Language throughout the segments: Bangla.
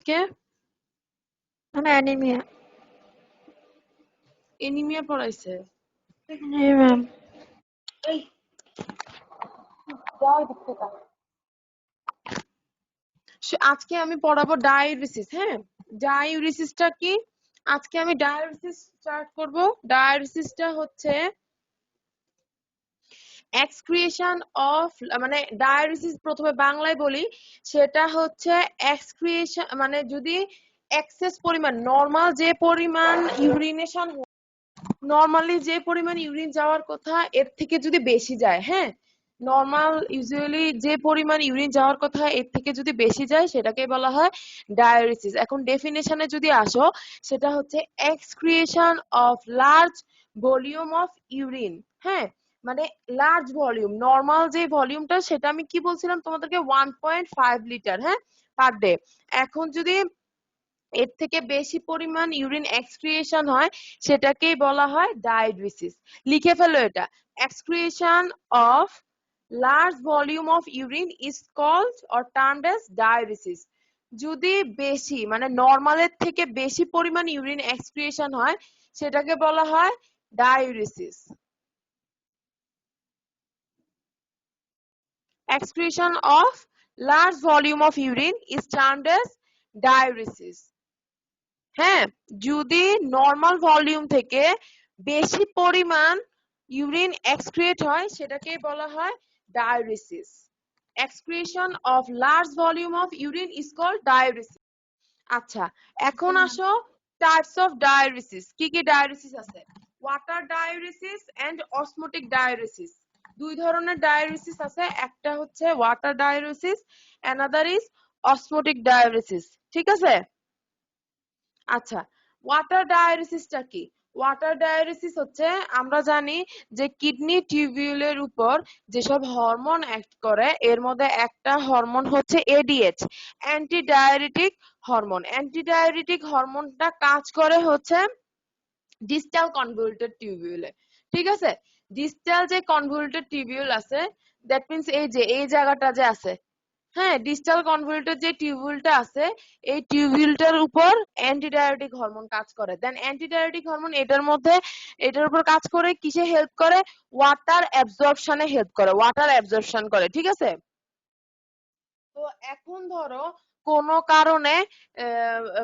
আজকে? মানে অ্যানিমিয়া। এনিমিয়া পড়াইছে? জি ম্যাম। এই যাও এদিক থেকে। আজকে আমি পড়াবো ডায়োরিসিস। হ্যাঁ, ডায়োরিসিসটা কি? আজকে আমি ডায়োরিসিস স্টার্ট করব। ডায়োরিসিসটা হচ্ছে এক্সক্রিয়েশন অফ, মানে ডায়োরিসিস প্রথমে বাংলায় বলি, সেটা হচ্ছে এক্সক্রিয়েশন মানে যদি এক্সেস পরিমাণ, নরমাল যে পরিমাণ ইউরিনেশন, নরমালি যে পরিমাণ ইউরিন যাওয়ার কথা এর থেকে যদি বেশি যায়, হ্যাঁ, নরমাল ইউজুয়ালি যে পরিমাণ ইউরিন যাওয়ার কথা এর থেকে যদি বেশি যায় সেটাকে বলা হয় ডায়োরিসিস। এখন ডেফিনেশনে যদি আসো, সেটা হচ্ছে excoriation of large volume of urine. হ্যাঁ, মানে লার্জ ভলিউম, নরমাল যে ভলিউমটা সেটা আমি কি বলছিলাম তোমাদেরকে 1.5 লিটার, হ্যাঁ, পার ডে। এখন যদি এর থেকে বেশি পরিমাণ ইউরিন এক্সক্রিয়েশন হয় সেটাকেই বলা হয় ডায়োরিসিস। লিখে ফেলো এটা, excretion of large volume of urine is called or termed as diuresis. যদি বেশি মানে নরমালের থেকে বেশি পরিমাণ ইউরিন এক্সক্রিয়েশন হয় সেটাকে বলা হয় ডায়োরিসিস। Excretion of large volume of urine is termed as diuresis. হ্যাঁ, যদি নরমাল ভলিউম থেকে বেশি পরিমাণ ইউরিন এক্সক্রিয়েট হয় সেটাকে বলা হয় diuresis. Excretion of large volume of urine is called diuresis. আচ্ছা, এখন আসো টাইপস অফ ডায়োরিসিস। কি কি ডায়োরিসিস আছে? Water diuresis and osmotic diuresis. দুই ধরনের ডায়োরিসিস আছে, একটা হচ্ছে water diuresis, another is osmotic diuresis. ঠিক আছে? আচ্ছা, ওয়াটার ডায়োরিসিসটা কি? ওয়াটার ডায়োরিসিস হচ্ছে, আমরা জানি যে কিডনি টিউবিউলের উপর যেসব হরমোন অ্যাক্ট করে এর মধ্যে একটা হরমোন হচ্ছে এডিএইচ, অ্যান্টি ডায়োরিটিক হরমোন। অ্যান্টি ডায়োরিটিক হরমোনটা কাজ করে হচ্ছে ডিস্টাল কনভলিউটেড টিউবিউলে। ঠিক আছে? ডিস্টাল যে কনভলিউটেড টিউবিউল আছে, দ্যাট মিন্স এই যে এই জায়গাটা যে আছে, হ্যাঁ, ডিস্টাল কনভলিউটেড যে টিউবিউলটা আছে এই টিউবিউলটার উপর অ্যান্টিডায়োরেটিক হরমোন কাজ করে। দেন অ্যান্টিডায়োরেটিক হরমোন এটার উপর কাজ করে কিসে হেল্প করে? ওয়াটার অ্যাবজর্পশনে হেল্প করে, ওয়াটার অ্যাবজর্পশন করে। ঠিক আছে? তো এখন ধরো কোন কারণে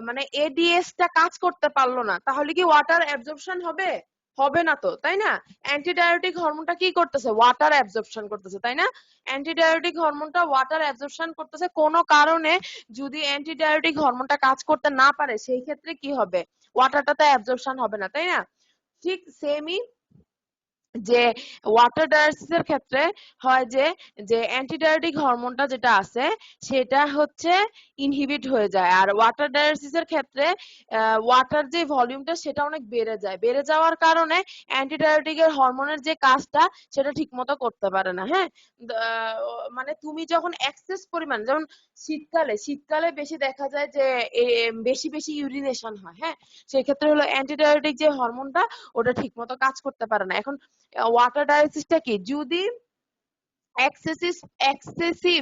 মানে এডিএস টা কাজ করতে পারলো না, তাহলে কি ওয়াটার অ্যাবজর্পশন হবে? হবে না তো, তাই না? অ্যান্টিডায়োরেটিক হরমোনটা কি করতেছে? ওয়াটার অ্যাবজর্পশন করতেছে, তাই না? অ্যান্টিডায়োরেটিক হরমোনটা ওয়াটার অ্যাবজর্পশন করতেছে। কোন কারণে যদি অ্যান্টিডায়োরেটিক হরমোনটা কাজ করতে না পারে সেই ক্ষেত্রে কি হবে? ওয়াটারটা তো অ্যাবজর্পশন হবে না, তাই না? ঠিক সেমই যে ওয়াটার ডায়ালিসিসের ক্ষেত্রে হয় যে যে অ্যান্টিডায়োরেটিক হরমোনটা যেটা আছে সেটা হচ্ছে ইনহিবিট হয়ে যায়, আর ওয়াটার ডায়ালিসিসের ক্ষেত্রে ওয়াটার যে ভলিউমটা সেটা অনেক বেড়ে যায়। বেড়ে যাওয়ার কারণে অ্যান্টিডায়োরেটিকের হরমোনের যে কাজটা সেটা ঠিকমতো করতে পারে না। হ্যাঁ, মানে তুমি যখন এক্সেস পরিমাণ, যেমন শীতকালে বেশি দেখা যায় যে বেশি বেশি ইউরিনেশন হয়, হ্যাঁ, সেই ক্ষেত্রে হলো অ্যান্টিডায়োরেটিক যে হরমোনটা ওটা ঠিকমতো কাজ করতে পারে না। এখন ওয়াটার ডায়ালিসিসটা কি? যদি এক্সেসিভ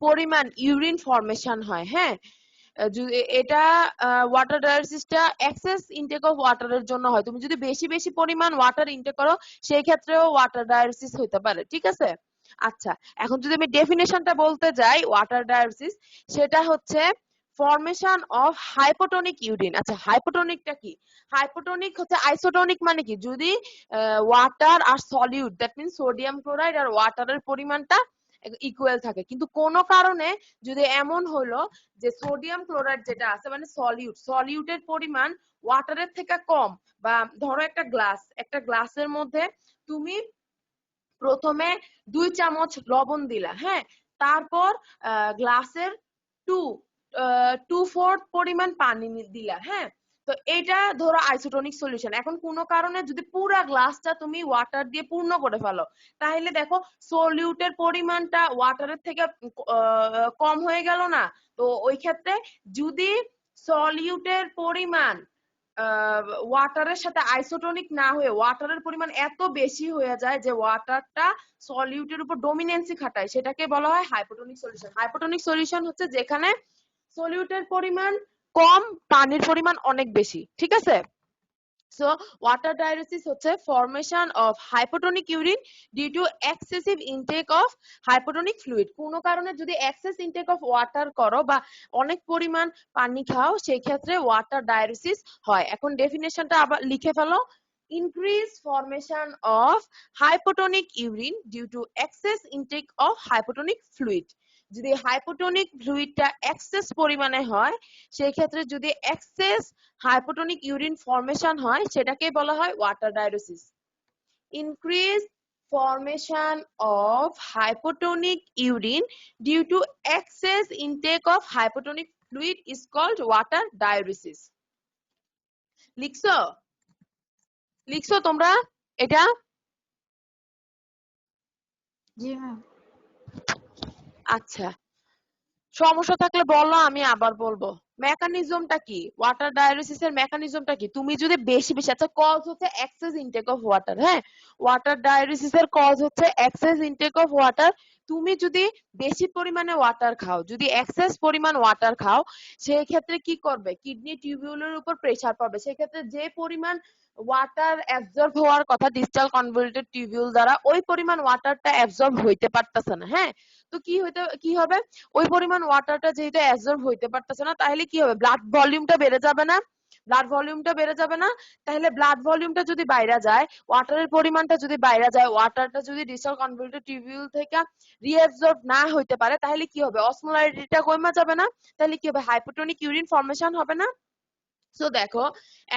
পরিমাণ ইউরিন ফর্মেশন হয়, হ্যাঁ, এটা ওয়াটার ডায়ালিসিসটা এক্সেস ইনটেক অফ ওয়াটারের জন্য হয়। তুমি যদি বেশি বেশি পরিমাণ ওয়াটার ইনটেক করো সেই ক্ষেত্রেও ওয়াটার ডায়ালিসিস হতে পারে। ঠিক আছে? আচ্ছা, এখন যদি আমি ডেফিনেশনটা বলতে যাই ওয়াটার ডায়ালিসিস, সেটা হচ্ছে ফর্মেশন অফ হাইপোটনিক ইউরিন। আচ্ছা, হাইপোটনিকটা কি? হাইপোটনিক হচ্ছে আইসোটনিক, মানে কি? যদি ওয়াটার আর solute, that means sodium chloride আর ওয়াটারের পরিমাণটা ইকুয়াল থাকে, কিন্তু কোন কারণে যদি এমন হলো যে সোডিয়াম ক্লোরাইড যেটা আছে মানে সলিউটের পরিমাণ ওয়াটারের থেকে কম, বা ধরো একটা গ্লাসের মধ্যে তুমি প্রথমে 2 চামচ লবণ দিলা, হ্যাঁ, তারপর গ্লাসের টু 2/4 পরিমাণ পানি দিলা, হ্যাঁ, তো এটা ধরো আইসোটোনিক সলিউশন। এখন কোনো কারণে যদি পুরা গ্লাসটা তুমি ওয়াটার দিয়ে পূর্ণ করে ফেলো, তাহলে দেখো সলিউটের পরিমাণটা ওয়াটারের থেকে কম হয়ে গেল না? তো ওই ক্ষেত্রে যদি সলিউটের পরিমাণ ওয়াটারের সাথে আইসোটোনিক না হয়ে ওয়াটারের পরিমাণ এত বেশি হয়ে যায় যে ওয়াটারটা সলিউটের উপর ডমিনেন্সি খাটায়, সেটাকে বলা হয় হাইপোটোনিক সলিউশন। হাইপোটোনিক সলিউশন হচ্ছে যেখানে সলিউটের পরিমাণ কম, পানির পরিমাণ অনেক বেশি, ঠিক আছে? So water diuresis হচ্ছে formation of hypotonic urine due to excessive intake of hypotonic fluid। কোনো কারণে যদি excess intake of water করো বা অনেক পরিমাণ পানি খাও সেই ক্ষেত্রে water diuresis হয়। এখন ডেফিনেশনটা আবার লিখে ফেলো। Increased formation of hypotonic urine due to excess intake of hypotonic fluid। যদি হাইপোটনিক ফ্লুইডটা এক্সেস পরিমাণে হয় সেই ক্ষেত্রে যদি এক্সেস হাইপোটনিক ইউরিন ফর্মেশন হয় সেটাকে বলা হয় water diuresis. Increase formation of hypotonic urine due to excess intake of hypotonic fluid is called water diuresis। লিখছো লিখছো তোমরা এটা? জি ম্যাম। আচ্ছা, সমস্যা থাকলে বলো, আমি আবার বলবো। মেকানিজমটা কি, ওয়াটার ডায়ালিসিসের মেকানিজমটা কি? তুমি যদি বেশি বেশি, আচ্ছা, কজ হচ্ছে এক্সেস ইনটেক অফ ওয়াটার। হ্যাঁ, ওয়াটার ডায়ালিসিসের কজ হচ্ছে এক্সেস ইনটেক অফ ওয়াটার। তুমি যদি বেশি পরিমাণে ওয়াটার খাও, যদি এক্সেস পরিমাণ ওয়াটার খাও, সেই ক্ষেত্রে কি করবে? কিডনি টিউবিউলের উপর প্রেসার পড়বে। সেই ক্ষেত্রে যে পরিমাণ ওয়াটার অ্যাবজর্ব হওয়ার কথা ডিস্টাল কনভলিউটেড টিউবিউল দ্বারা, ওই পরিমাণ ওয়াটারটা অ্যাবজর্ব হইতে পারতেছে না। হ্যাঁ, তো কি হবে? ওই পরিমাণ ওয়াটারটা যেহেতু অ্যাবজর্ব হইতে পারতেছে না, তাহলে কি হবে? ব্লাড ভলিউমটা বেড়ে যাবে না? ব্লাড ভলিউমটা বেড়ে যাবে না? তাহলে ব্লাড ভলিউমটা যদি বাইরে যায়, ওয়াটারের পরিমাণটা যদি বাইরে যায়, ওয়াটারটা যদি ডিস্টাল কনভলিউটেড টিউবিউল থেকে রিঅ্যাবজর্ব না হইতে পারে, তাহলে কি হবে? অসমোলারিটিটা কমে যাবে না? তাহলে কি হবে? হাইপোটনিক ইউরিন ফর্মেশন হবে না? সো দেখো,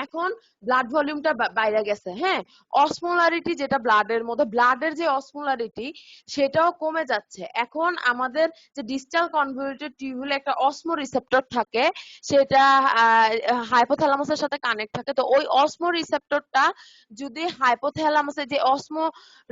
এখন ব্লাড ভলিউমটা বাইরে গেছে। হ্যাঁ, অসমোলারিটি যেটা ব্লাডের মধ্যে, ব্লাডের যে অসমোলারিটি সেটাও কমে যাচ্ছে। এখন আমাদের যে ডিস্টাল কনভলিউটেড টিউবিউলে একটা অসমো রিসেপ্টর থাকে, সেটা হাইপোথ্যালামাসের সাথে কানেক্ট থাকে। তো ওই অসমো রিসেপ্টরটা যদি হাইপোথ্যালামাসের যে অসমো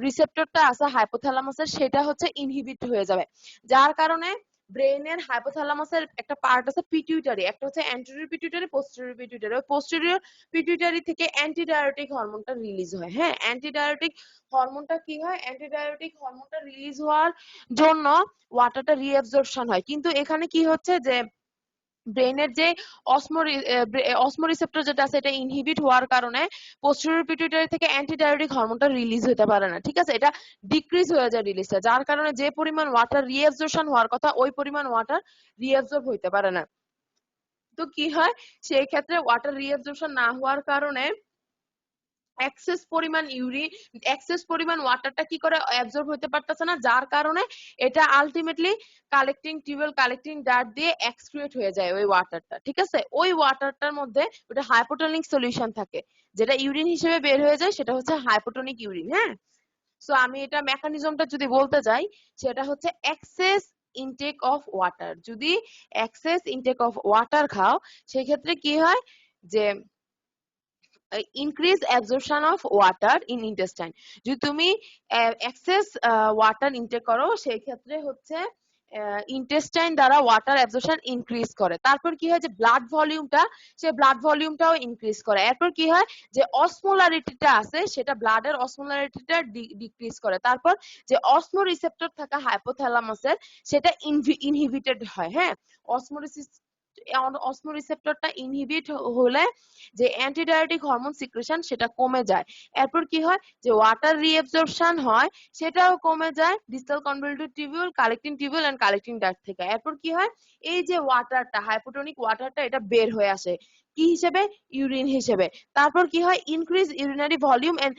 রিসেপ্টরটা আছে হাইপোথ্যালামাসের, সেটা হচ্ছে ইনহিবিট হয়ে যাবে, যার কারণে ব্রেইনের হাইপোথ্যালামাসের একটা পার্ট আছে পিটুইটারি, একটা হচ্ছে অ্যান্টেরিয়র পিটুইটারি, পোস্টেরিয়র পিটুইটারি। ওই পোস্টেরিয়র পিটুইটারি থেকে অ্যান্টিডায়োটিক হরমোনটা রিলিজ হয়। হ্যাঁ, অ্যান্টিডায়োটিক হরমোনটা কি হয়? অ্যান্টিডায়োটিক হরমোনটা রিলিজ হওয়ার জন্য ওয়াটারটা রিঅ্যাবজর্পশন হয়। কিন্তু এখানে কি হচ্ছে যে ব্রেনের যে অসমো রিসেপ্টর যেটা আছে, এটা ইনহিবিট হওয়ার কারণে পোস্টেরিয়র পিটুইটারি থেকে অ্যান্টিডায়োটিক হরমোনটা রিলিজ হতে পারে না। ঠিক আছে, এটা ডিক্রিজ হয়ে যায় রিলিজটা, যার কারণে যে পরিমাণ ওয়াটার রিঅ্যাবজর্পশন হওয়ার কথা ওই পরিমাণ ওয়াটার রিঅ্যাবজর্ব হইতে পারে না। তো কি হয়? সেই ক্ষেত্রে ওয়াটার রিঅ্যাবজর্পশন না হওয়ার কারণে এক্সেস পরিমাণ এক্সেস পরিমাণ ওয়াটারটা কি করে অ্যাবজর্ব হতে পারতেছে না, যার কারণে এটা ultimately collecting tubule collecting duct দিয়ে এক্সক্রিয়েট হয়ে যায় ওই ওয়াটারটা। ঠিক আছে, ওই ওয়াটারটার মধ্যে ওটা হাইপোটনিক সলিউশন থাকে, যেটা ইউরিন হিসেবে বের হয়ে যায়, সেটা হচ্ছে হাইপোটনিক ইউরিন। হ্যাঁ, সো আমি এটা মেকানিজমটা যদি বলতে যাই, সেটা হচ্ছে এক্সেস ইনটেক অফ ওয়াটার। যদি এক্সেস ইনটেক অফ ওয়াটার খাও, সেই ক্ষেত্রে কি হয় যে increase absorption of water in intestine. যদি তুমি এক্সেস ওয়াটার ইনটেক করো, সেই ক্ষেত্রে হচ্ছে ইন্টেস্টাইন দ্বারা ওয়াটার অ্যাবজর্পশন ইনক্রিজ করে। তারপর কি হয়? যে ব্লাড ভলিউমটা, সে ব্লাড ভলিউমটাও ইনক্রিজ করে। এরপর কি হয়? যে অসমোলারিটিটা আছে, সেটা ব্লাডের অসমোলারিটিটা ডিক্রিজ করে। তারপর যে অসমো রিসেপ্টর থাকা হাইপোথ্যালামাসের, সেটা ইনহিবিটেড হয়। হ্যাঁ, অসমো রিসেপ্টরটা ইনহিবিট হলে যে অ্যান্টিডায়োটিক হরমোন সিক্রেশন সেটা কমে যায়। এরপর কি হয়? যে ওয়াটার রিঅ্যাবজর্পশন হয়, সেটাও কমে যায় distal convoluted tubule, collecting tubule and collecting duct থেকে। এরপর কি হয়? এই যে ওয়াটারটা, হাইপোটনিক ওয়াটারটা, এটা বের হয়ে আসে কি হিসেবে? ইউরিন হিসেবে। তারপর কি হয়? Increase urinary volume and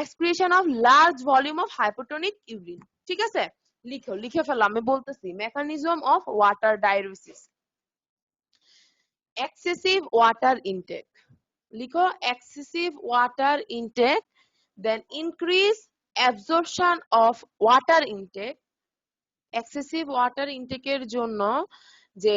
excretion of large volume of hypotonic urine. ঠিক আছে, লিখে ফেলো, আমি বলতেছি। Mechanism of water diuresis. Excessive water intake, লিখো excessive water intake, then increase absorption of water intake। excessive water intake এর জন্য যে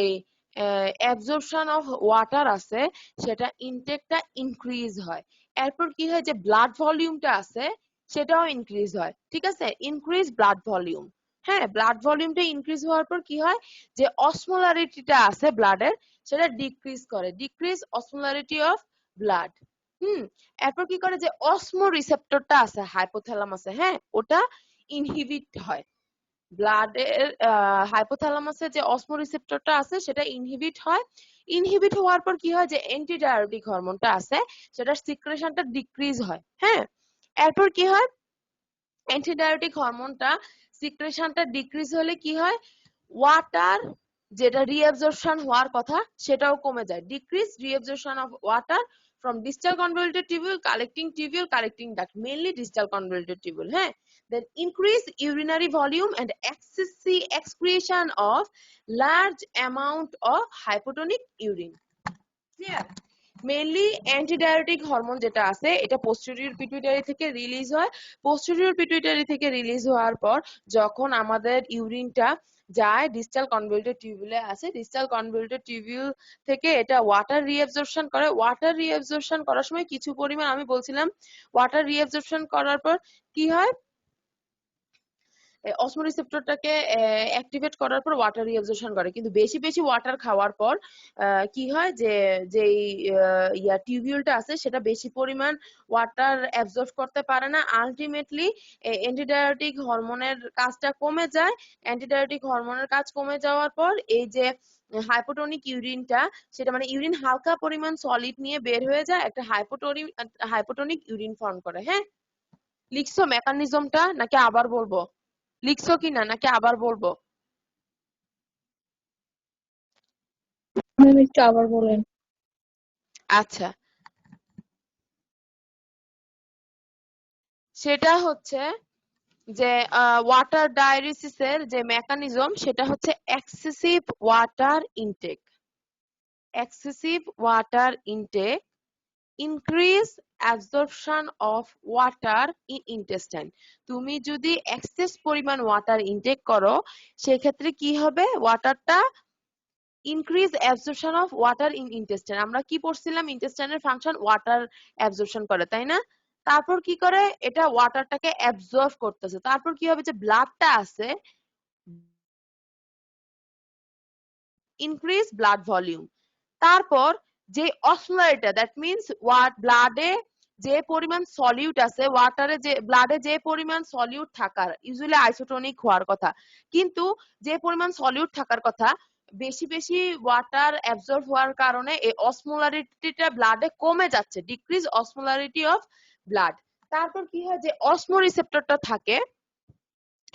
absorption of water আছে, সেটা ইনটেকটা ইনক্রিজ হয়। এরপর কি হয়? যে ব্লাড ভলিউমটা আছে, সেটাও ইনক্রিজ হয়। ঠিক আছে, ইনক্রিজ ব্লাড ভলিউম। হ্যাঁ, ব্লাড ভলিউমটা ইনক্রিজ হওয়ার পর কি হয়? যে অসমোলারিটিটা আছে ব্লাডের, সেটা ডিক্রিজ করে, ডিক্রিজ অসমোলারিটি অফ ব্লাড। এরপর কি করে? যে অসমো রিসেপ্টরটা আছে হাইপোথ্যালামাসে, হ্যাঁ, ওটা ইনহিবিট হয়। ব্লাডের হাইপোথ্যালামাসে যে অসমোরিসেপ্টরটা আছে সেটা ইনহিবিট হয়। ইনহিবিট হওয়ার পর কি হয় যে অ্যান্টিডায়োটিক হরমোনটা আছে সেটার সিক্রেশনটা ডিক্রিজ হয়। হ্যাঁ, এরপর কি হয় অ্যান্টিডায়োটিক হরমোনটা সিক্রেশনটা ডিক্রিজ হলে কি হয় ওয়াটার যেটা রিঅ্যাবজর্পশন হওয়ার কথা সেটাও কমে যায়। Decrease reabsorption of water from distal convoluted tubule collecting duct, mainly distal convoluted tubule. হ্যাঁ, then increase urinary volume and excessive excretion of large amount of hypotonic urine. Clear? Mainly antidiuretic hormone যেটা আছে এটা পোস্টেরিয়র পিটুইটারি থেকে রিলিজ হয়। পোস্টেরিয়র পিটুইটারি থেকে রিলিজ হওয়ার পর যখন আমাদের ইউরিনটা যায় ডিস্টাল কনভলিউটেড টিউবিউলে আছে, ডিস্টাল কনভলিউটেড টিউবিউল থেকে এটা ওয়াটার রিঅ্যাবজর্পশন করে। ওয়াটার রিঅ্যাবজর্পশন করার সময় কিছু পরিমাণ আমি বলছিলাম ওয়াটার রিঅ্যাবজর্পশন করার পর কি হয় অসমোরিসেপ্টরটাকে অ্যাক্টিভেট করার পর ওয়াটার রিঅ্যাবজর্পশন করে। কিন্তু বেশি বেশি ওয়াটার খাওয়ার পর কি হয় যে যেই টিউবিউলটা আছে সেটা বেশি পরিমাণ ওয়াটার অ্যাবজর্ব করতে পারে না। আলটিমেটলি অ্যান্টিডায়োটিক হরমোনের কাজটা কমে যায়। অ্যান্টিডায়োটিক হরমোনের কাজ কমে যাওয়ার পর এই যে হাইপোটোনিক ইউরিনটা সেটা মানে ইউরিন হালকা পরিমাণ সলিড নিয়ে বের হয়ে যায়, একটা হাইপোটোনিক ইউরিন ফর্ম করে। হ্যাঁ, লিখছো মেকানিজমটা নাকি আবার বলবো? লিখছো কিনা নাকি আবার বলবো? ম্যাম একটু আবার বলেন। আচ্ছা, সেটা হচ্ছে যে ওয়াটার ডায়ালিসিসের যে মেকানিজম সেটা হচ্ছে excessive water intact. Excessive water intact increase absorption of water in intestine. তুমি যদি এক্সেস পরিমাণ ওয়াটার ইনটেক করো সেক্ষেত্রে কি হবে ওয়াটারটা increase absorption of water in intestine. আমরা কি পড়ছিলাম ইন্টেস্টাইনের ফাংশন ওয়াটার অ্যাবজর্পশন করে, তাই না? তারপর কি করে এটা ওয়াটারটাকে অ্যাবজর্ব করতেছে। তারপর কি হবে যে ব্লাডটা আছে ইনক্রিজ ব্লাড ভলিউম। তারপর যে অসমোলারিটি দ্যাট মিন্স ব্লাডে যে পরিমাণ সলিউট আছে ওয়াটারে যে ব্লাডে যে পরিমাণ সলিউট থাকার ইউজুয়ালি আইসোটোনিক হওয়ার কথা, কিন্তু যে পরিমাণ সলিউট থাকার কথা বেশি বেশি ওয়াটার অ্যাবজর্ব হওয়ার কারণে এই অসমোলারিটিটা ব্লাডে কমে যাচ্ছে, ডিক্রিজ অসমোলারিটি অফ ব্লাড। তারপর কি হয় যে অসমো রিসেপ্টরটা থাকে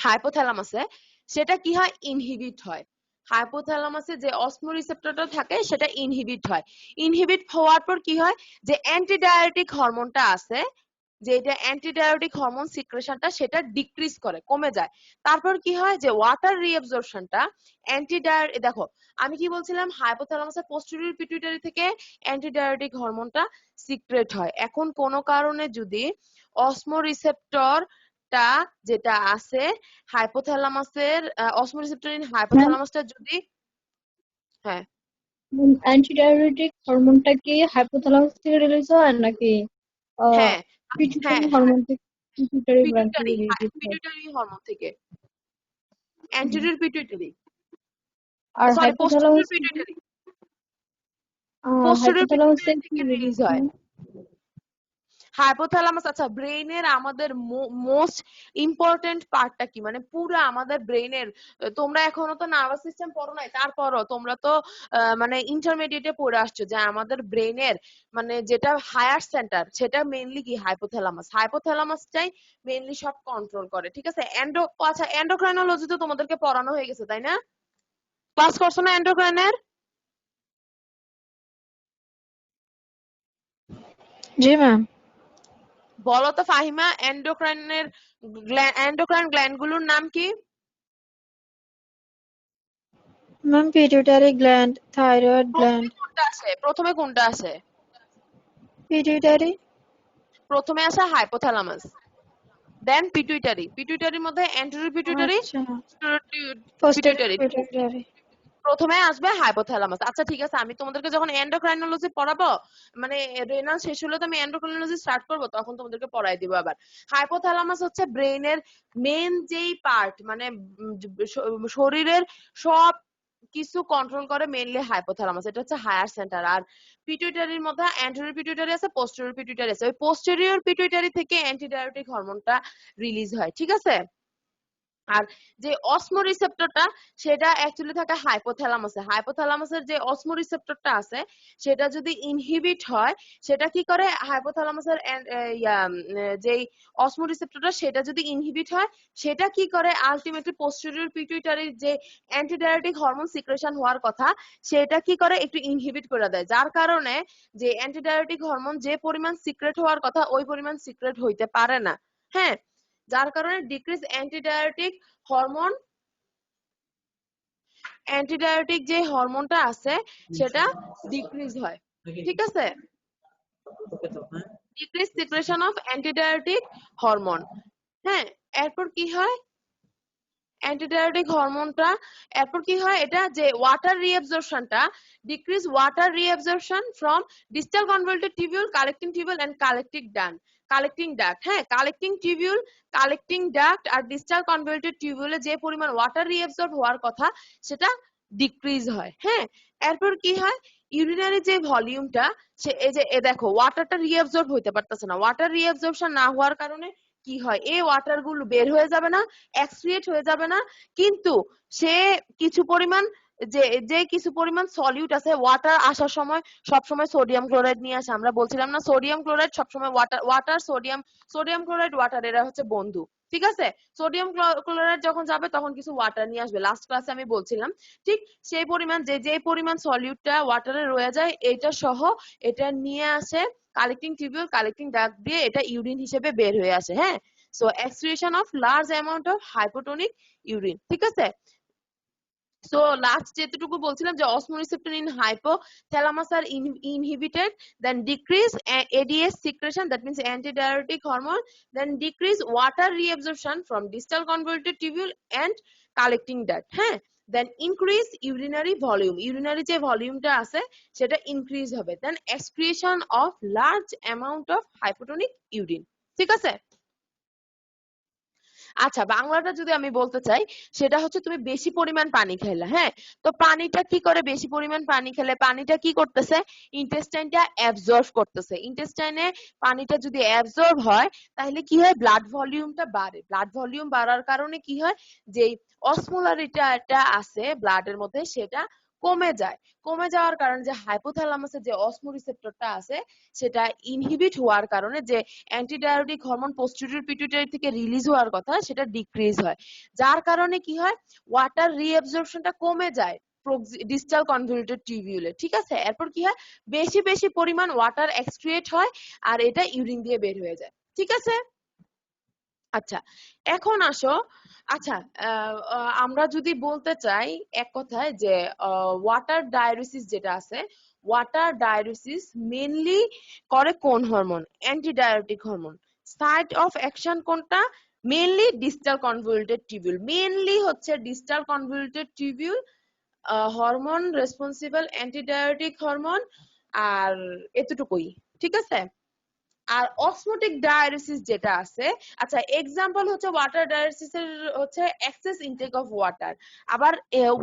হাইপোথ্যালামাসে সেটা কি হয় ইনহিবিট হয়। হাইপোথ্যালামাসে যে অসমো রিসেপ্টরটা থাকে সেটা ইনহিবিট হয়। ইনহিবিট হওয়ার পর কি হয় যে অ্যান্টিডায়োটিক হরমোনটা আছে যেটা অ্যান্টিডায়োটিক হরমোন সিক্রেশনটা সেটা ডিক্রিজ করে কমে যায়। তারপর কি হয় যে ওয়াটার রিঅ্যাবজর্পশনটা দেখো আমি কি বলছিলাম হাইপোথ্যালামাসের পোস্টেরিয়র পিটুইটারি থেকে অ্যান্টিডায়োটিক হরমোনটা সিক্রেট হয়। এখন কোনো কারণে যদি অসমো রিসেপ্টরটা যেটা আছে হাইপোথ্যালামাসের অসমো রিসেপ্টর ইন ম্যাম হাইপোথ্যালামাসটা যদি হ্যাঁ অ্যান্টিডায়োরেটিক হরমোনটা কি হাইপোথ্যালামাস থেকে রিলিজ হয় নাকি হ্যাঁ পিটুইটারি হ্যাঁ হরমোন থেকে পিটুইটারি গ্ল্যান্ড থেকে পিটুইটারি রিলিজ হয়? পিটুইটারি হরমোন থেকে অ্যান্টিরিয়র পিটুইটারি আর সরি পোস্টেরিয়র হাইপোথ্যালামাস থেকে পিটুইটারি পোস্টেরিয়র হাইপোথ্যালামাস পিটুইটারি থেকে কি থেকে রিলিজ রিলিজ হয় হয়? হাইপোথ্যালামাস। আচ্ছা, ব্রেইনের আমাদের মোস্ট ইম্পর্টেন্ট পার্টটা কি মানে পুরো আমাদের ব্রেইনের তোমরা এখনো তো নার্ভাস সিস্টেম পড়ো নাই, তারপরও তোমরা তো মানে ইন্টারমিডিয়েটে পড়ে আসছো যে আমাদের ব্রেইনের মানে যেটা হায়ার সেন্টার সেটা মেইনলি কি হাইপোথ্যালামাস। হাইপোথ্যালামাসটাই মেইনলি সব কন্ট্রোল করে। ঠিক আছে, আচ্ছা এন্ডোক্রাইনোলজি তো তোমাদেরকে পড়ানো হয়ে গেছে তাই না? ক্লাস করছো না এন্ডোক্রাইনের? জি ম্যাম। বলো তো ফাহিমা এন্ডোক্রাইন গ্ল্যান্ড গুলোর নাম কি? Ma'am pituitary gland, thyroid gland. প্রথমে কোনটা আসে? পিটুইটারি। প্রথমে আসে হাইপোথ্যালামাস, দেন পিটুইটারি। পিটুইটারির মধ্যে অ্যান্টেরিয়র পিটুইটারি, আচ্ছা, পোস্টেরিয়র পিটুইটারি। পিটুইটারি। প্রথমে আসবে হাইপোথ্যালামাস। আচ্ছা ঠিক আছে, আমি তোমাদেরকে যখন এন্ডোক্রাইনোলজি পড়াবো মানে রেনাল শেষ হলে তো আমি এন্ডোক্রাইনোলজি স্টার্ট করবো তখন তোমাদেরকে পড়াই দিব আবার। হাইপোথ্যালামাস হচ্ছে ব্রেইনের মেন যেই পার্ট মানে শরীরের সব কিছু কন্ট্রোল করে মেইনলি হাইপোথ্যালামাস, এটা হচ্ছে হায়ার সেন্টার। আর পিটুইটারির মধ্যে অ্যান্টেরিয়র পিটুইটারি আছে, পোস্টেরিয়র পিটুইটারি আছে। ওই পোস্টেরিয়র পিটুইটারি থেকে অ্যান্টিডায়োটিক হরমোনটা রিলিজ হয়। ঠিক আছে, আর যে অসমো রিসেপ্টরটা সেটা অ্যাকচুয়ালি থাকে হাইপোথ্যালামাসে। হাইপোথ্যালামাসের যে অসমো রিসেপ্টরটা আছে সেটা যদি ইনহিবিট হয়, সেটা কি করে হাইপোথ্যালামাসের যেই অসমো রিসেপ্টরটা সেটা যদি ইনহিবিট হয়, সেটা কি করে আলটিমেটলি পোস্টেরিয়র পিটুইটারির যে অ্যান্টিডায়ারেটিক হরমোন সিক্রেশন হওয়ার কথা সেটা কি করে একটু ইনহিবিট করে দেয়, যার কারণে যে অ্যান্টিডায়ারেটিক হরমোন যে পরিমাণ সিক্রেট হওয়ার কথা ওই পরিমাণ সিক্রেট হইতে পারে না। হ্যাঁ, যার কারণে ডিক্রিজ অ্যান্টিডায়ারেটিক যে হরমোনটা আছে সেটা ডিক্রিজ হয়। ঠিক আছে, ডিক্রিজ সিক্রেশন অফ অ্যান্টিডায়ারেটিক হরমোন। হ্যাঁ, এরপর কি হয় অ্যান্টিডায়ারেটিক হরমোনটা, এরপর কি হয় এটা যে ওয়াটার রিঅ্যাবজর্পশনটা, decrease water reabsorption from distal convoluted tubule, collecting tubule and collecting duct. হ্যাঁ, কালেক্টিং টিবিউল, কালেক্টিং ডাক্ট আর ডিস্টাল কনভলিউটেড টিবিউলে যে পরিমাণ ওয়াটার রিঅ্যাবজর্ব হওয়ার কথা সেটা ডিক্রিজ হয়। হ্যাঁ, এরপর কি হয় ইউরিনারি যে ভলিউমটা, সে এই যে দেখো ওয়াটারটা রিঅ্যাবজর্ব হইতে পারতেছে না, ওয়াটার রিঅ্যাবজর্পশন না হওয়ার কারণে কি হয় এই ওয়াটার গুলো বের হয়ে যাবে না, এক্সক্রিয়েট হয়ে যাবে না, কিন্তু সে কিছু পরিমাণ যে কিছু পরিমাণ সলিউট আছে, ওয়াটার আসার সময় সবসময় সোডিয়াম ক্লোরাইড নিয়ে আসে। আমরা বলছিলাম না সোডিয়াম ক্লোরাইড সবসময় ওয়াটার সোডিয়াম ক্লোরাইড ওয়াটার এরা হচ্ছে বন্ধু। ঠিক আছে, সোডিয়াম ক্লোরাইড যখন যাবে তখন কিছু ওয়াটার নিয়ে আসবে, লাস্ট ক্লাসে আমি বলছিলাম। ঠিক সেই পরিমাণ যে পরিমাণ সলিউটটা ওয়াটারে রয়ে যায় এটা সহ এটা নিয়ে আসে কালেক্টিং টিবিউল, কালেক্টিং ডাক্ট দিয়ে এটা ইউরিন হিসেবে বের হয়ে আসে। হ্যাঁ, so excretion of large amount of hypotonic urine. ঠিক আছে, সো লাস্ট যেটুকু বলছিলাম যে osmoreceptor in hypothalamus are inhibited, then decrease ADS secretion, that means antidiuretic hormone, then decrease water reabsorption from distal convoluted tubule and collecting duct। হ্যাঁ, then increase urinary volume, urinary যে ভলিউমটা আছে সেটা ইনক্রিজ হবে, then excretion of large amount of hypotonic urine। ঠিক আছে, আচ্ছা বাংলাটা যদি আমি বলতে চাই সেটা হচ্ছে তুমি বেশি পরিমাণ পানি খেলে। হ্যাঁ, তো পানিটা কি করে, বেশি পরিমাণ পানি খেলে পানিটা কি করতেছে ইন্টেস্টাইনটা অ্যাবজর্ব করতেছে। ইন্টেস্টাইনে পানিটা যদি অ্যাবজর্ব হয় তাহলে কি হয় ব্লাড ভলিউমটা বাড়ে, ব্লাড ভলিউম বাড়ার কারণে কি হয় যে অসমোলারিটা আছে ব্লাডের মধ্যে সেটা কমে যায়। কমে যাওয়ার কারণে যে হাইপোথ্যালামাসে যে অসমো রিসেপ্টরটা আছে সেটা ইনহিবিট হওয়ার কারণে যে অ্যান্টিডায়ারেটিক হরমোন পোস্টেরিয়র পিটুইটারি থেকে রিলিজ হওয়ার কথা সেটা ডিক্রিজ হয়, যার কারণে কি হয় ওয়াটার রিঅ্যাবজর্পশনটা কমে যায় ডিস্টাল কনভলিউটেড টিবিউলে। ঠিক আছে, এরপর কি হয় বেশি বেশি পরিমাণ ওয়াটার এক্সক্রিয়েট হয় আর এটা ইউরিন দিয়ে বের হয়ে যায়। ঠিক আছে, আচ্ছা এখন আসো, আচ্ছা আমরা যদি বলতে চাই এক কথায় যে ওয়াটার ডায়ুরেসিস যেটা আছে, ওয়াটার ডায়ুরেসিস মেইনলি করে কোন hormone, antidiuretic hormone. Site of action কোনটা, mainly distal convoluted tubule, mainly হচ্ছে distal convoluted tubule hormone responsible antidiuretic hormone, আর এতটুকুই। ঠিক আছে, আর অসমোটিক ডায়ারেসিস যেটা আছে, আচ্ছা এক্সাম্পল হচ্ছে ওয়াটার ডায়ারেসিস এর হচ্ছে এক্সেস ইনটেক অফ ওয়াটার। আবার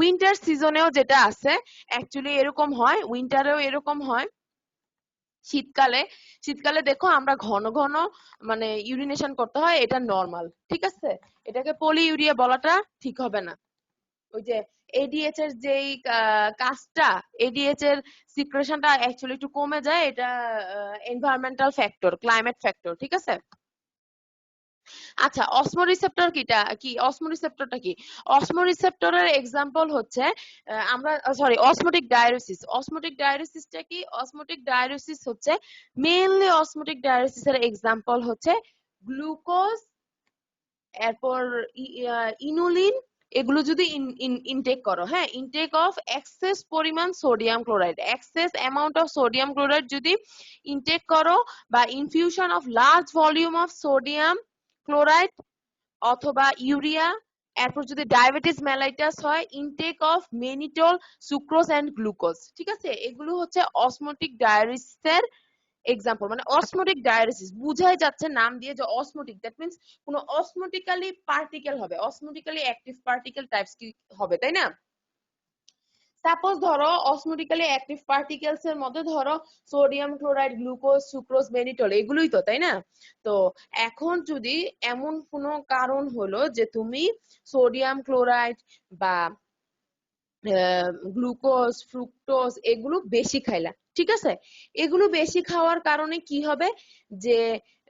উইন্টার সিজনেও যেটা আছে অ্যাকচুয়ালি এরকম হয়, উইন্টারেও এরকম হয়, শীতকালে শীতকালে দেখো আমরা ঘন ঘন মানে ইউরিনেশন করতে হয়, এটা নর্মাল। ঠিক আছে, এটাকে পলি ইউরিয়া বলাটা ঠিক হবে না। ওই যে এডিএইচ এর যেই কাজটা, এডিএইচ এর সিক্রেশনটা অ্যাকচুয়ালি একটু কমে যায়, এটা এনভায়রনমেন্টাল ফ্যাক্টর, ক্লাইমেট ফ্যাক্টর। ঠিক আছে, আচ্ছা অসমো রিসেপ্টর অসমো রিসেপ্টরটা কি, অসমো রিসেপ্টরের এক্সাম্পল হচ্ছে আমরা সরি অসমোটিক ডায়ুরেসিস। অসমোটিক ডায়ুরেসিসটা কি, অসমোটিক ডায়ুরেসিস হচ্ছে মেইনলি অসমোটিক ডায়ুরেসিসের এক্সাম্পল হচ্ছে গ্লুকোজ, এরপর ইনুলিন, এগুলো যদি ইনটেক করো। হ্যাঁ, ইনটেক অফ এক্সেস পরিমাণ sodium chloride, excess amount of sodium chloride যদি ইনটেক করো, বা infusion of large volume of sodium chloride অথবা ইউরিয়া, এরপর যদি ডায়াবেটিস মেলাইটাস হয়, intake of mannitol, sucrose and glucose. ঠিক আছে, এগুলো হচ্ছে অসমোটিক ডায়ারেসিসের এক্সাম্পল। মানে অসমোটিক ডায়ারেসিস বুঝাই যাচ্ছে নাম দিয়ে যে অসমোটিক, দ্যাট মিন্স কোন অসমোটিক্যালি পার্টিকেল হবে, অসমোটিক্যালি অ্যাক্টিভ পার্টিকেল টাইপস কি হবে, তাই না। সাপোজ ধরো অসমোটিক্যালি অ্যাক্টিভ পার্টিকেলস এর মধ্যে ধরো sodium chloride, glucose, sucrose, mannitol, এগুলোই তো, তাই না? তো এখন যদি এমন কোনো কারণ হলো যে তুমি সোডিয়াম ক্লোরাইড বা গ্লুকোজ, ফ্রুক্টোজ এগুলো বেশি খাইলা, ঠিক আছে? এগুলো বেশি খাওয়ার কারণে কি হবে, যে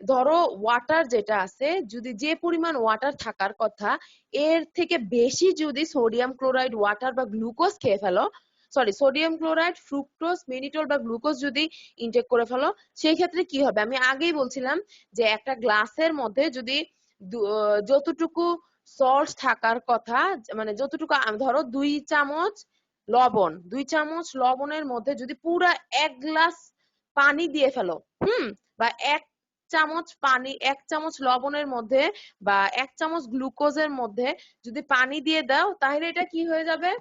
ধরো ওয়াটার যেটা আছে, যদি যে পরিমাণ ওয়াটার থাকার কথা এর থেকে বেশি যদি সোডিয়াম ক্লোরাইড, ওয়াটার বা গ্লুকোজ খেয়ে ফেলো, sorry sodium chloride, fructose, mannitol বা গ্লুকোজ যদি ইনটেক করে ফেলো, সেই ক্ষেত্রে কি হবে? আমি আগেই বলছিলাম যে একটা গ্লাসের মধ্যে যদি যতটুকু সল্ট থাকার কথা, মানে যতটুকু ধরো 2 চামচ লবণ, 2 চামচ লবণের মধ্যে যদি পুরা 1 গ্লাস পানি দিয়ে ফেলো, বা 1 চামচ পানি, 1 চামচ লবণের মধ্যে বা 1 চামচ গ্লুকোজের মধ্যে যদি পানি দিয়ে দাও, তাহলে এটা কি হয়ে যাবে?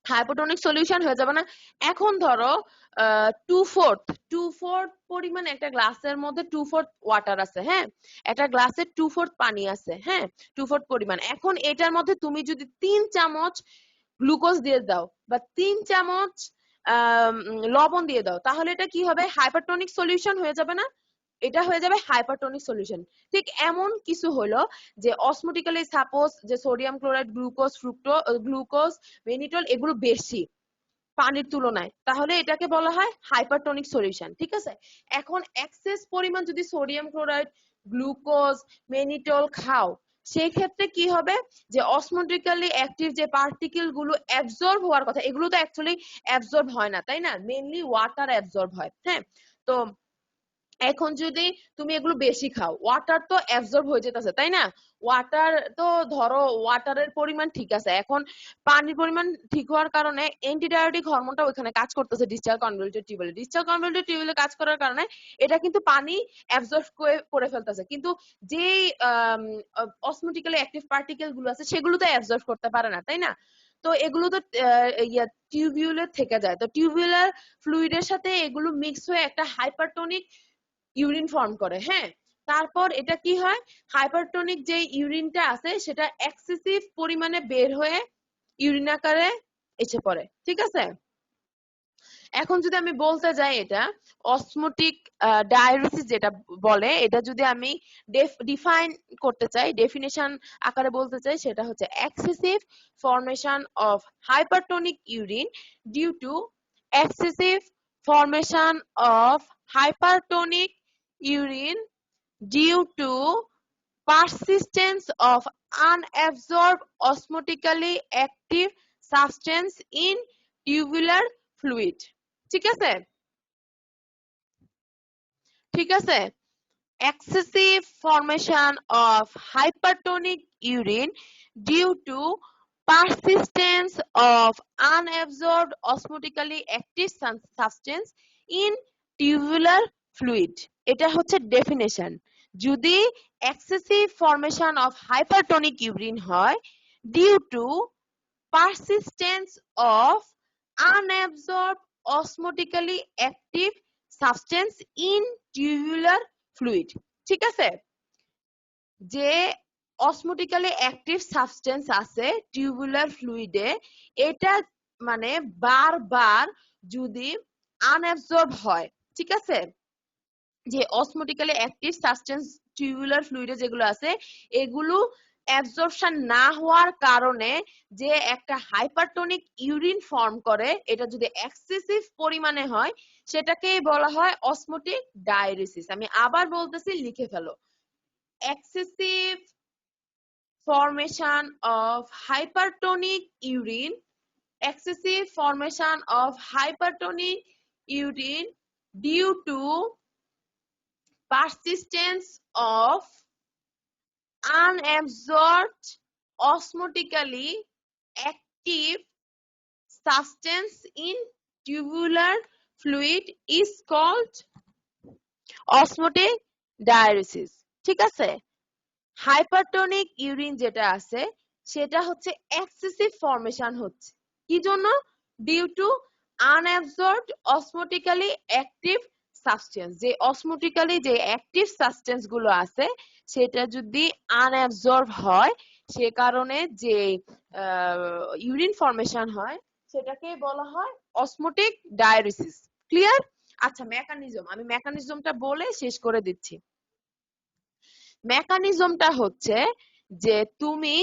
হাইপোটনিক সলিউশন হয়ে যাবে না? এখন ধরো 2/4 পরিমাণ একটা গ্লাসের মধ্যে 2/4 ওয়াটার আছে, হ্যাঁ, একটা গ্লাসে 2/4 পানি আছে, হ্যাঁ, 2/4 পরিমাণ। এখন এটার মধ্যে তুমি যদি 3 চামচ গ্লুকোজ দিয়ে দাও বা 3 চামচ লবণ দিয়ে দাও, তাহলে এটা কি হবে? হাইপারটনিক সলিউশন হয়ে যাবে না? এটা হয়ে যাবে হাইপারটনিক সলিউশন। ঠিক এমন কিছু হলো যে অসমোটিক্যালি সাপোজ যে সোডিয়াম ক্লোরাইড, গ্লুকোজ, মেনিটল এগুলো বেশি পানির তুলনায়, তাহলে এটাকে বলা হয় হাইপারটনিক সলিউশন, ঠিক আছে? এখন এক্সেস পরিমাণ যদি সোডিয়াম ক্লোরাইড, গ্লুকোজ, মেনিটল খাও, সেই ক্ষেত্রে কি হবে, যে অসমোটিক্যালি অ্যাক্টিভ যে পার্টিকেল গুলো অ্যাবজর্ব হওয়ার কথা, এগুলো তো অ্যাকচুয়ালি অ্যাবজর্ব হয় না, তাই না? মেইনলি ওয়াটার অ্যাবজর্ব হয়, হ্যাঁ। তো এখন যদি তুমি এগুলো বেশি খাও, ওয়াটার তো অ্যাবজর্ব হয়ে যেতেছে, তাই না? ওয়াটার তো ধরো ওয়াটারের পরিমাণ ঠিক আছে, এখন পানির পরিমাণ ঠিক হওয়ার কারণে অ্যান্টিডায়োটিক হরমোনটা ওখানে কাজ করতেছে ডিসচার্জ কনভলিউটেড টিউবুলে। ডিসচার্জ কনভলিউটেড টিউবুলে কাজ করার কারণে এটা কিন্তু পানি অ্যাবজর্ব করে ফেলতেছে, কিন্তু যেই অসমোটিক্যালি অ্যাক্টিভ পার্টিকেল গুলো আছে সেগুলো তো অ্যাবজর্ব করতে পারে না, তাই না? তো এগুলো তো টিউবিউলে থেকে যায়, তো টিউবুলার ফ্লুইডের সাথে এগুলো মিক্স হয়ে একটা হাইপারটনিক ইউরিন ফর্ম করে, হ্যাঁ। তারপর এটা কি হয়, হাইপারটনিক যে ইউরিনটা আছে সেটা এক্সেসিভ পরিমাণে বের হয়ে ইউরিন আকারে এসে পড়ে, ঠিক আছে? এখন যদি আমি বলতে যাই এটা অসমোটিক ডায়ুরেসিস যেটা বলে, এটা যদি আমি ডিফাইন করতে চাই, ডেফিনেশন আকারে বলতে চাই, সেটা হচ্ছে excessive formation of hypertonic urine due to excessive formation of hypertonic urine due to persistence of unabsorbed osmotically active substance in tubular fluid, ঠিক আছে? ঠিক আছে, excessive formation of hypertonic urine due to persistence of unabsorbed osmotically active substance in tubular fluid, এটা হচ্ছে ডেফিনেশন। যদি excessive formation of hypertonic urine হয় due to persistence of unabsorbed osmotically active substance in tubular fluid, ঠিক আছে? যে অসমোটিক্যালি অ্যাক্টিভ সাবস্টেন্স আছে টিউবুলার ফ্লুইডে, এটা মানে বারবার যদি আনঅ্যাবজর্ব হয়, ঠিক আছে, যে অসমোটিক্যালি অ্যাক্টিভ সাবস্টেন্স টিউবুলার ফ্লুইডে যেগুলো আছে এগুলো অ্যাবজর্পশন না হওয়ার কারণে যে একটা হাইপারটনিক ইউরিন ফর্ম করে, এটা যদি এক্সেসিভ পরিমাণে হয় সেটাকেই বলা হয় অসমোটিক ডায়ুরেসিস। আমি আবার বলতেছি, লিখে ফেলো। excessive formation of hypertonic urine, excessive formation of hypertonic urine due to persistence of unabsorbed osmotically active substance in tubular fluid is called osmotic diuresis, ঠিক আছে? হাইপারটনিক ইউরিন যেটা আছে সেটা হচ্ছে এক্সেসিভ ফর্মেশন হচ্ছে কি জন্য? ডিউ টু আনঅ্যাবজর্বড অসমোটিক্যালি অ্যাক্টিভ সাবস্টেন্স, যে অসমোটিক্যালি যে অ্যাক্টিভ সাবস্টেন্স গুলো আছে সেটা যদি আনঅ্যাবজর্ব হয় সে কারণে যে ইউরিন ফর্মেশন হয় সেটাকে বলা হয় অসমোটিক ডায়ারিসিস। ক্লিয়ার? আচ্ছা, মেকানিজম, আমি মেকানিজমটা বলে শেষ করে দিচ্ছি। মেকানিজমটা হচ্ছে যে তুমি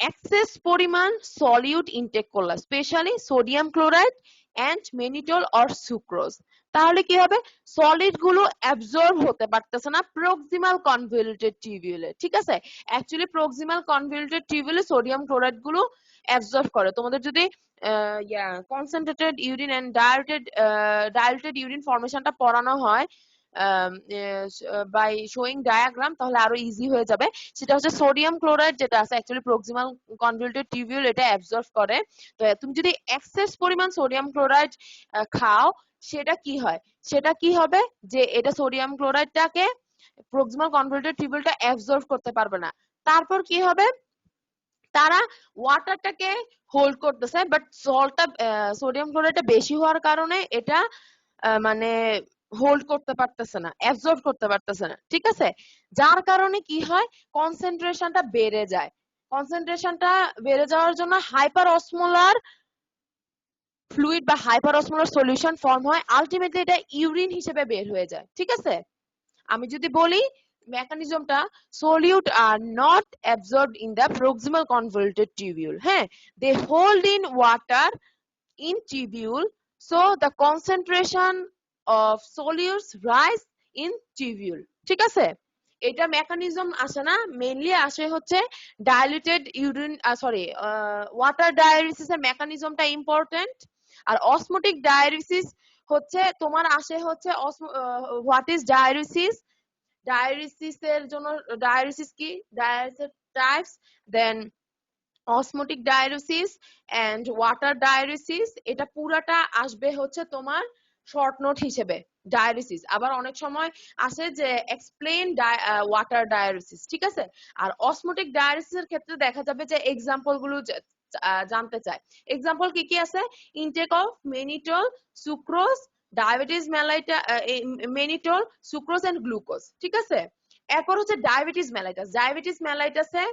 এক্সেস পরিমাণ সলিউট ইনটেক করলা, specially sodium chloride and mannitol or sucrose. তাহলে কি হবে? সলিড গুলো অ্যাবজর্ব হতে পারতেছে না প্রক্সিমাল কনভলিউটেড টিউবিউলে। ঠিক আছে? অ্যাকচুয়ালি প্রক্সিমাল কনভলিউটেড টিউবিউলে সোডিয়াম ক্লোরাইড গুলো অ্যাবজর্ব করে। তোমাদের যদি concentrated urine and diluted urine ফর্মেশনটা পড়ানো হয় বাই শোয়িং ডায়াগ্রাম, তাহলে আরো ইজি হয়ে যাবে। সেটা হচ্ছে সোডিয়াম ক্লোরাইড যেটা আছে অ্যাকচুয়ালি প্রক্সিমাল কনভলিউটেড টিউবিউল এটা অ্যাবজর্ব করে। তো তুমি যদি এক্সেস পরিমাণ সোডিয়াম ক্লোরাইড খাও, সেটা কি হয়? সেটা কি হবে যে এটা সোডিয়াম ক্লোরাইডটাকে প্রক্সিমাল কনভলিউটেড টিউবিউলটা অ্যাবজর্ব করতে পারবে না। তারপর কি হবে? তারা ওয়াটারটাকে হোল্ড করতেছে, বাট সল্টটা সোডিয়াম ক্লোরাইডটা বেশি হওয়ার কারণে এটা মানে হোল্ড করতে পারতেছে না, অ্যাবজর্ব করতে পারতেছে না। ঠিক আছে? যার কারণে কি হয়? কনসেন্ট্রেশনটা বেড়ে যায়। কনসেন্ট্রেশনটা বেড়ে যাওয়ার জন্য হাইপার অসমোলার ফ্লুইড বা হাইপার অসমোলার সলিউশন ফর্ম হয়, আলটিমেটলি এটা ইউরিন হিসেবে বের হয়ে যায়। ঠিক আছে? আমি যদি বলি মেকানিজমটা, solute are not absorbed in the proximal convoluted tubule, হ্যাঁ, they hold in water in tubule, so the concentration of solutes rise in tubule. ঠিক আছে? এটা মেকানিজম আসে না, মেইনলি আসে হচ্ছে diluted urine, sorry, water dialysis এর মেকানিজমটা ইম্পর্টেন্ট। আর অসমোটিক ডায়ালিসিস হচ্ছে তোমার আসে হচ্ছে হোয়াট ইজ ডায়ালিসিস, ডায়ালিসিসের জন্য ডায়ালিসিস কি, dialysis types, then osmotic dialysis and water dialysis. এটা পুরাটা আসবে হচ্ছে তোমার শর্ট নোট হিসেবে ডায়ালিসিস। আবার অনেক সময় আসে যে এক্সপ্লেইন ওয়াটার ডায়ালিসিস। ঠিক আছে? আর অসমোটিক ডায়ালিসিসের ক্ষেত্রে দেখা যাবে যে এক্সাম্পল গুলো জানতে চায়। এক্সাম্পল কি কি আছে? Intake of mannitol, sucrose, diabetes mellitus, mannitol, sucrose and glucose. ঠিক আছে? এরপর হচ্ছে ডায়াবেটিস মেলাইটাস। ডায়াবেটিস মেলাইটাসে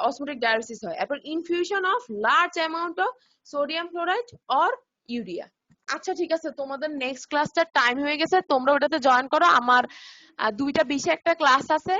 অসমোটিক ডায়ালিসিস হয়। এরপর infusion of large amount of sodium chloride or urea. আচ্ছা ঠিক আছে, তোমাদের নেক্সট ক্লাসটার টাইম হয়ে গেছে, তোমরা ওটাতে জয়েন করো। আমার 2টা 20-এ একটা ক্লাস আছে,